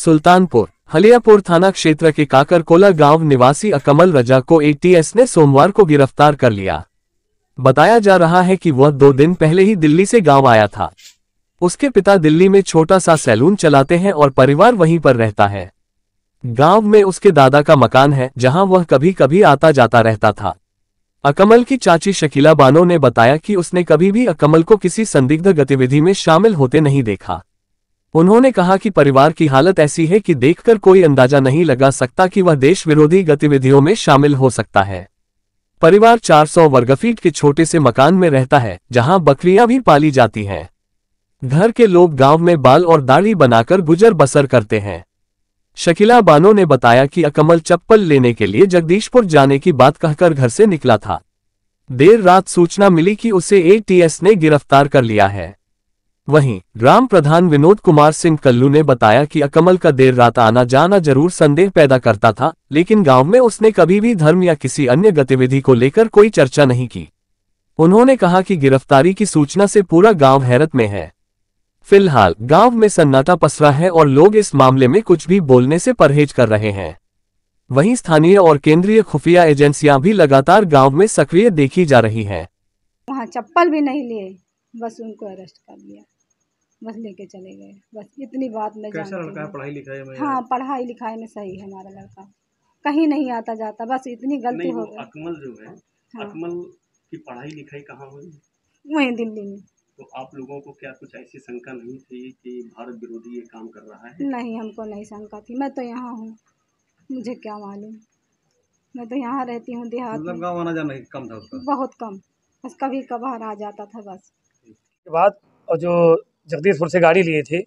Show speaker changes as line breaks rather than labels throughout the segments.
सुल्तानपुर हलियापुर थाना क्षेत्र के काकरकोला गांव निवासी अकमल रजा को एटीएस ने सोमवार को गिरफ्तार कर लिया। बताया जा रहा है कि वह 2 दिन पहले ही दिल्ली से गांव आया था। उसके पिता दिल्ली में छोटा सा सैलून चलाते हैं और परिवार वहीं पर रहता है। गांव में उसके दादा का मकान है, जहां वह कभी कभी आता जाता रहता था। अकमल की चाची शकीला बानो ने बताया कि उसने कभी भी अकमल को किसी संदिग्ध गतिविधि में शामिल होते नहीं देखा। उन्होंने कहा कि परिवार की हालत ऐसी है कि देखकर कोई अंदाजा नहीं लगा सकता कि वह देश विरोधी गतिविधियों में शामिल हो सकता है। परिवार 400 वर्गफीट के छोटे से मकान में रहता है, जहां बकरियां भी पाली जाती हैं। घर के लोग गांव में बाल और दाढ़ी बनाकर गुजर बसर करते हैं। शकीला बानो ने बताया कि अकमल चप्पल लेने के लिए जगदीशपुर जाने की बात कहकर घर से निकला था। देर रात सूचना मिली कि उसे एटीएस ने गिरफ्तार कर लिया है। वहीं ग्राम प्रधान विनोद कुमार सिंह कल्लू ने बताया कि अकमल का देर रात आना जाना जरूर संदेह पैदा करता था, लेकिन गांव में उसने कभी भी धर्म या किसी अन्य गतिविधि को लेकर कोई चर्चा नहीं की। उन्होंने कहा कि गिरफ्तारी की सूचना से पूरा गांव हैरत में है। फिलहाल गांव में सन्नाटा पसरा है और लोग इस मामले में कुछ भी बोलने से परहेज कर रहे हैं। वहीं स्थानीय और केंद्रीय खुफिया एजेंसियां भी लगातार गांव में सक्रिय देखी जा रही हैं।
वहाँ चप्पल भी नहीं लिए, बस उनको अरेस्ट कर लिया, बस लेके चले गए। बस इतनी बात मैं जानती हूँ। कैसा लड़का है पढ़ाई लिखाई में? हाँ, पढ़ाई लिखाई में सही है हमारा लड़का, कहीं नहीं आता जाता, बस इतनी गलती हो गई।
अकमल जो है, हाँ। अकमल की पढ़ाई लिखाई कहाँ हुई?
वहीं दिल्ली में।
तो आप लोगों को क्या कुछ ऐसी शंका नहीं थी कि भारत विरोधी ये काम कर रहा है?
नहीं, हमको नहीं शंका थी। मैं तो यहाँ हूँ, मुझे क्या मालूम। मैं तो यहाँ रहती हूँ देहात में।
गाँव आना जाना कम था उसका?
बहुत कम, बस कभी कभार आ जाता था बस।
के बाद और जो जगदीशपुर से गाड़ी लिए थे,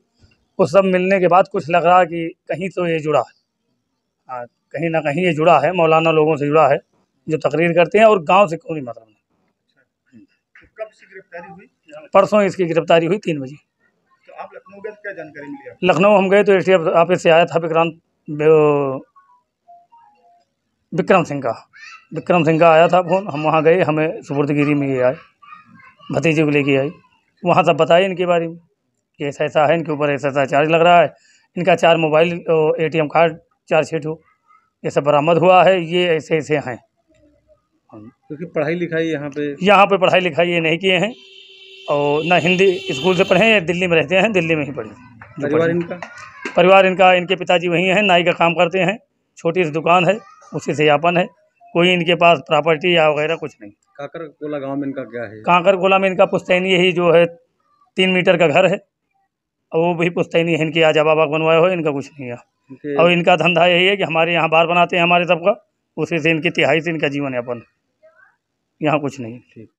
वो सब मिलने के बाद कुछ लग रहा कि कहीं तो ये जुड़ा है। हाँ, कहीं ना कहीं ये जुड़ा है, मौलाना लोगों से जुड़ा है जो तकरीर करते हैं, और गांव से कोई मतलब नहीं।
कब से गिरफ्तारी हुई?
परसों इसकी गिरफ्तारी हुई 3 बजे।
तो आप लखनऊ गए, क्या जानकारी मिली?
लखनऊ हम गए तो एसटीएफ ऑफिस से आया था विक्रम सिंह का आया था फोन। हम वहाँ गए, हमें सुपुर्दगिरी में ये आए, भतीजे को लेके आए। वहाँ सब बताए इनके बारे में कि ऐसा ऐसा है, इनके ऊपर ऐसा ऐसा चार्ज लग रहा है, इनका 4 मोबाइल ATM कार्ड 4 सेट हो, ये सब बरामद हुआ है, ये ऐसे ऐसे हैं।
क्योंकि पढ़ाई लिखाई यहाँ पे
पढ़ाई लिखाई ये नहीं किए हैं, और ना हिंदी स्कूल से पढ़े हैं, दिल्ली में रहते हैं, दिल्ली में ही पढ़े। परिवार इनका इनके पिताजी वहीं हैं, नाई का काम करते हैं, छोटी सी दुकान है, उसी से यापन है। कोई इनके पास प्रॉपर्टी या वगैरह कुछ नहीं।
काकरकोला गांव में इनका क्या है?
काकरकोला में इनका पुश्तैनी यही जो है 3 मीटर का घर है, और वो भी पुश्तैनी है इनकी, आजा बाबा बनवाए हो, इनका कुछ नहीं है। और इनका धंधा यही है कि हमारे यहाँ बार बनाते हैं हमारे सबका, उसी से इनकी तिहाई से इनका जीवन यापन, यहाँ कुछ नहीं। ठीक।